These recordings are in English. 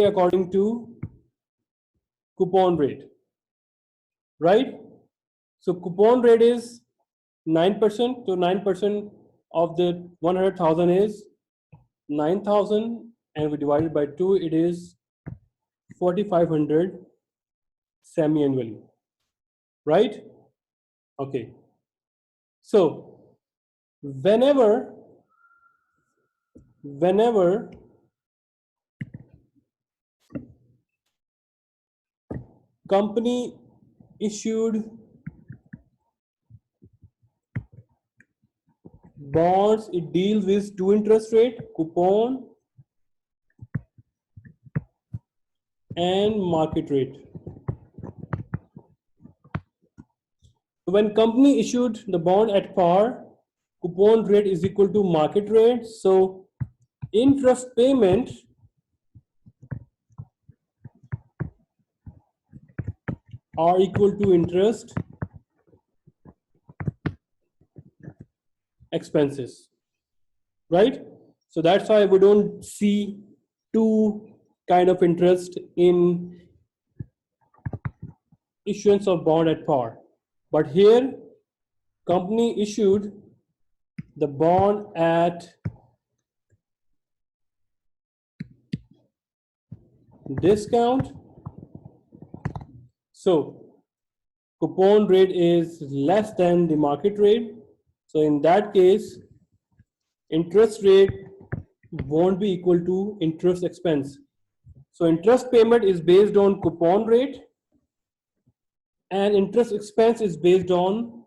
according to coupon rate, right? So coupon rate is 9%. So 9% of the 100,000 is 9,000, and we divide it by 2, it is 4,500 semi-annually, right? Okay. So whenever company issued bonds, it deals with two interest rate, coupon and market rate. When company issued the bond at par, coupon rate is equal to market rate. So interest payment are equal to interest expenses, right? So that's why we don't see two kind of interest in issuance of bond at par. But here, company issued the bond at discount. So coupon rate is less than the market rate. So in that case, interest rate won't be equal to interest expense. So interest payment is based on coupon rate and interest expense is based on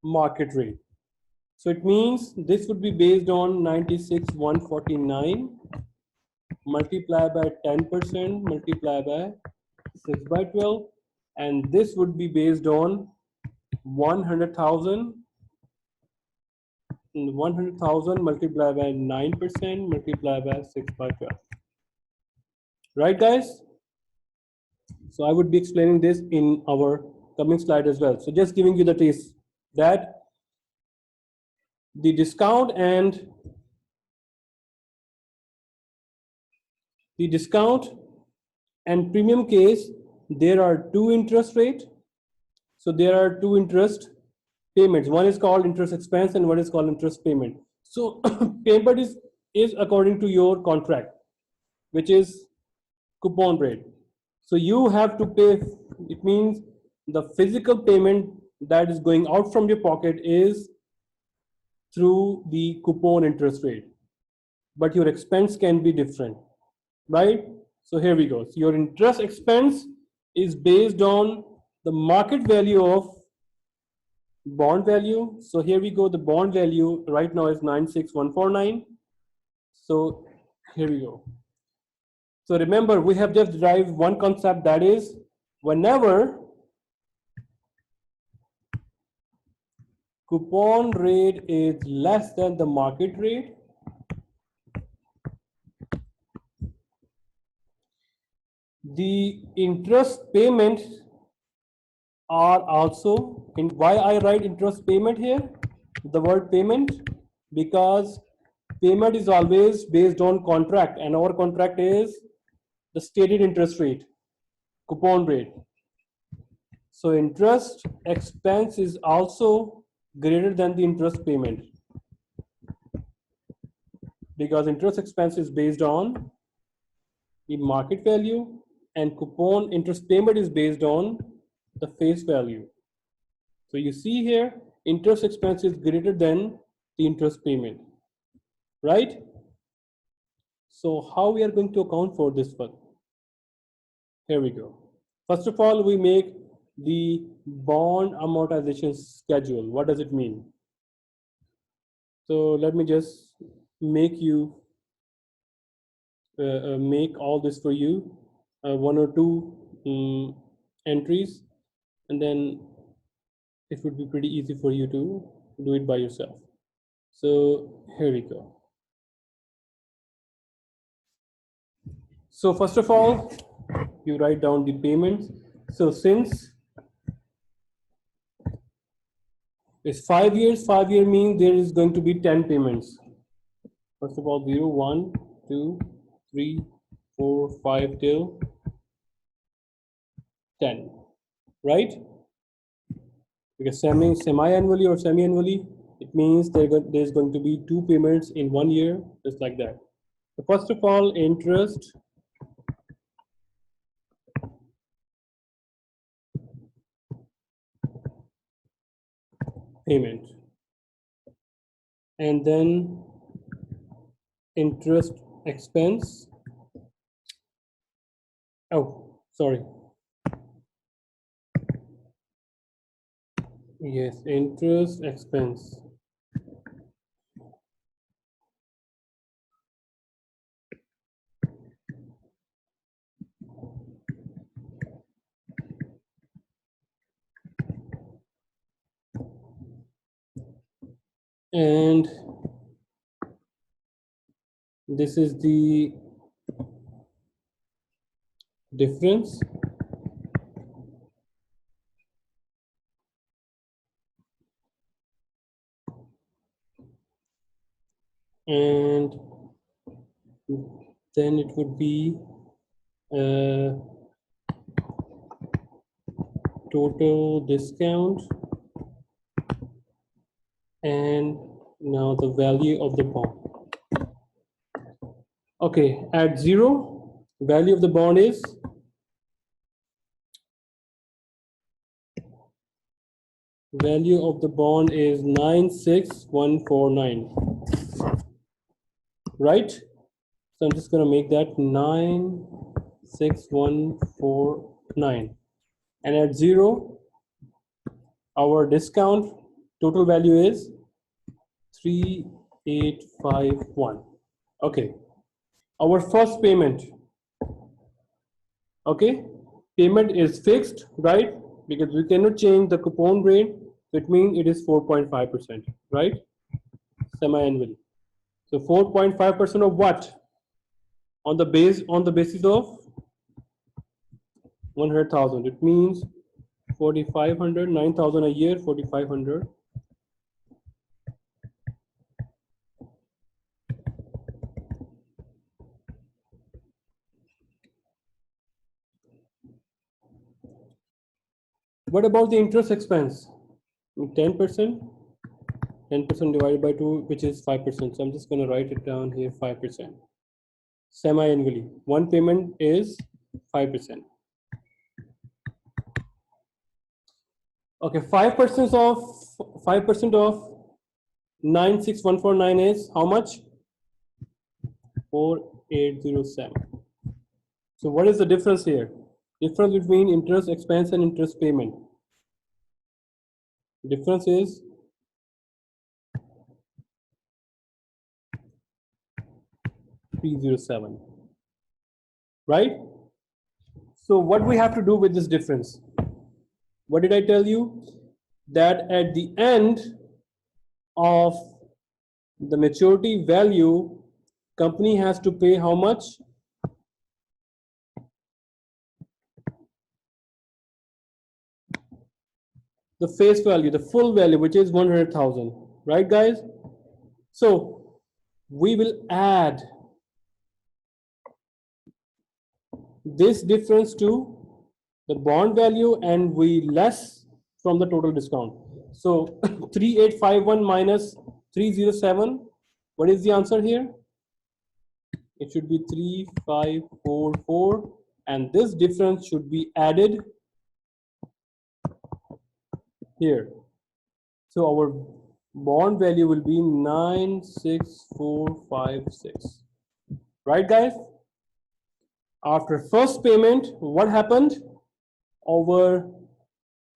market rate. So it means this would be based on 96,149 multiplied by 10% multiplied by 6 by 12, and this would be based on 100,000 multiplied by 9% multiplied by 6 by 12. Right, guys? So I would be explaining this in our coming slide as well. So just giving you the taste that the discount and premium case, there are two interest rate. So there are two interest payments. One is called interest expense and one is called interest payment. So payment is according to your contract, which is coupon rate. So you have to pay, it means the physical payment that is going out from your pocket is through the coupon interest rate, but your expense can be different, right? So here we go. So your interest expense is based on the market value of bond value. So here we go. The bond value right now is 96,149. So here we go. So remember, we have just derived one concept, that is whenever coupon rate is less than the market rate, the interest payments are also, in why I write interest payment here, the word payment, because payment is always based on contract, and our contract is the stated interest rate, coupon rate. So interest expense is also greater than the interest payment, because interest expense is based on the market value and coupon interest payment is based on the face value. So you see here, interest expense is greater than the interest payment, right? So how we are going to account for this one? Here we go. First of all, we make the bond amortization schedule. What does it mean? So let me just make you make all this for you, one or two entries, and then it would be pretty easy for you to do it by yourself. So here we go. So first of all, you write down the payments. So since it's 5 years, 5 year means there is going to be 10 payments. First of all, 0, 1, 2, 3, 4, 5 till 10, right? Because semi-annually or semi-annually, it means there's going to be two payments in 1 year, just like that. So first of all, interest payment, and then interest expense. Oh, sorry. Yes, interest expense. And this is the difference. And then it would be total discount, and now the value of the bond. Okay, at 0, value of the bond is value of the bond is 96149, right? So I'm just going to make that 96149, and at 0, our discount total value is 3851. Okay, our first payment. Okay, payment is fixed, right? Because we cannot change the coupon rate. So it means it is 4.5%, right? Semi-annually. So 4.5% of what? On the basis of 100,000. It means 4,500, 9,000 a year, 4,500. What about the interest expense? 10%. 10% divided by 2, which is 5%. So I'm just going to write it down here, 5%. Semi-annually, one payment is 5%. Okay, 5% of 96149 is how much? 4807. So what is the difference here? Difference between interest expense and interest payment. Difference is 307, right? So what we have to do with this difference? What did I tell you? That at the end of the maturity value, company has to pay how much? The face value, the full value, which is 100,000, right guys? So we will add this difference to the bond value and we less from the total discount. So 3851 minus 307, what is the answer here? It should be 3544, and this difference should be added here. So our bond value will be 96456, right guys? After first payment, what happened? Our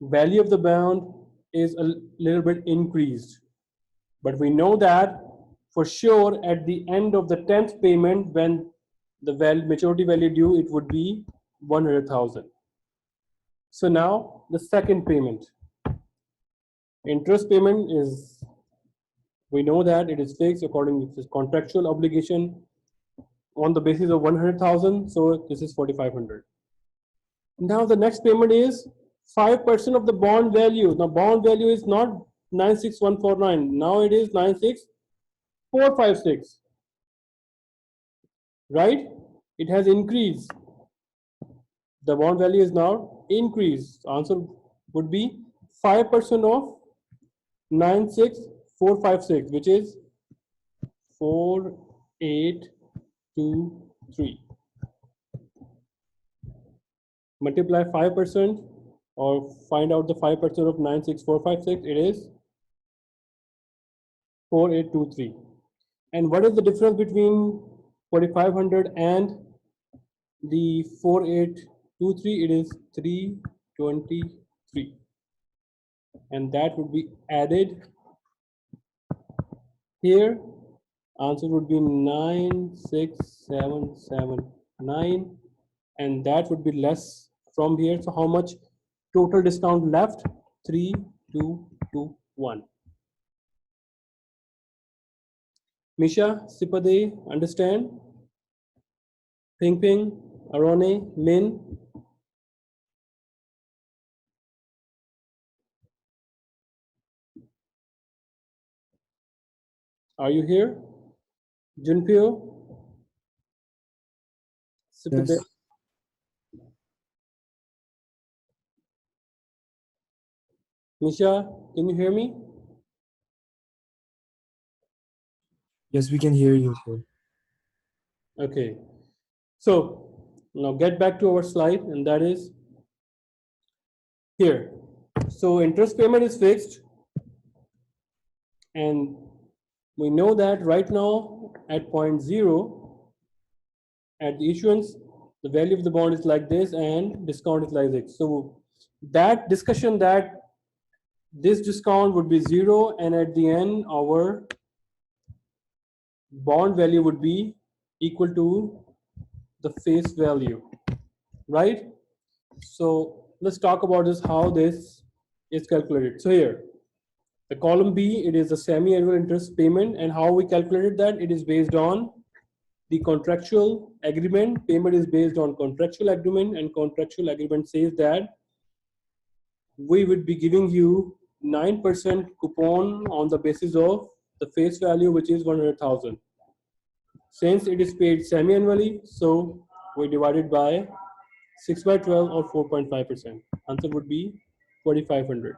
value of the bond is a little bit increased, but we know that for sure at the end of the 10th payment, when the maturity value due, it would be 100,000. So now the second payment, interest payment, is, we know that it is fixed according to this contractual obligation on the basis of 100,000. So this is 4,500. Now the next payment is 5% of the bond value. Now bond value is not 96149. Now it is 96456. Right? it has increased. The bond value is now increased. Answer would be 5% of 96456, which is 4823. Multiply 5% or find out the 5% of 96456, it is 4823. And what is the difference between 4500 and the 4823? It is 323. And that would be added here. Answer would be 96779, and that would be less from here. So how much total discount left? 3221. Misha, Sipade, understand? Ping Ping, Arone, Min. Are you here? Junpyo? Sipade? Yes. Misha, can you hear me? Yes, we can hear you, sir. Okay. So now get back to our slide, and that is here. So interest payment is fixed, and we know that right now at point 0, at the issuance, the value of the bond is like this and discount is like this. So that discussion that this discount would be 0, and at the end our bond value would be equal to the face value, right? So let's talk about this, how this is calculated. So here, the column B, it is the semi-annual interest payment, and how we calculated that, it is based on the contractual agreement. Payment is based on contractual agreement, and contractual agreement says that we would be giving you 9% coupon on the basis of the face value, which is 100,000. Since it is paid semi-annually, so we divided by 6 by 12 or 4.5%. Answer would be 4,500.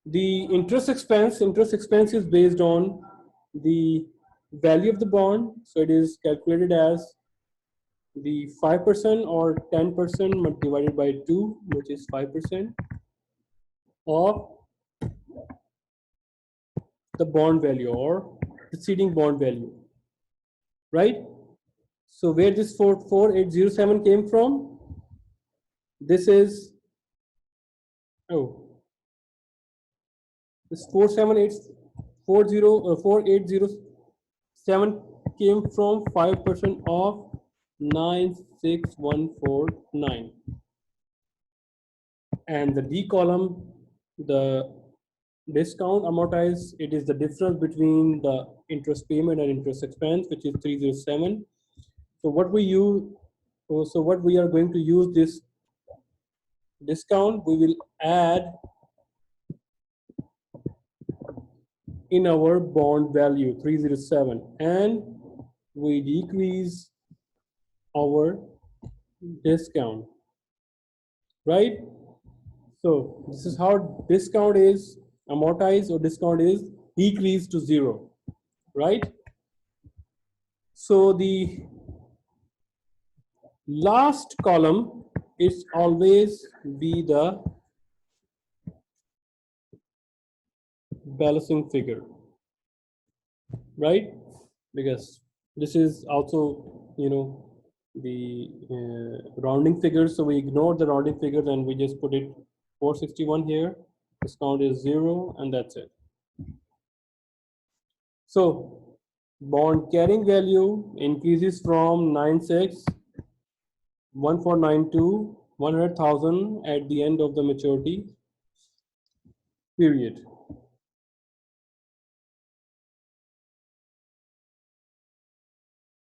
The interest expense is based on the value of the bond. So it is calculated as the 5% or 10% divided by 2, which is 5% of the bond value or preceding bond value, right? So where this 4807 came from? This is, this 4807 came from 5% of 96149. And the D column, the discount amortized, it is the difference between the interest payment and interest expense, which is 307. So what we are going to use this discount, we will add in our bond value 307, and we decrease our discount, right? So this is how discount is amortized, or discount is decreased to 0, right? So the last column is always be the balancing figure, right? Because this is also, the rounding figures, so we ignore the rounding figures and we just put it 461 here. Discount is 0, and that's it. So bond carrying value increases from 961492 to 100,000 at the end of the maturity period.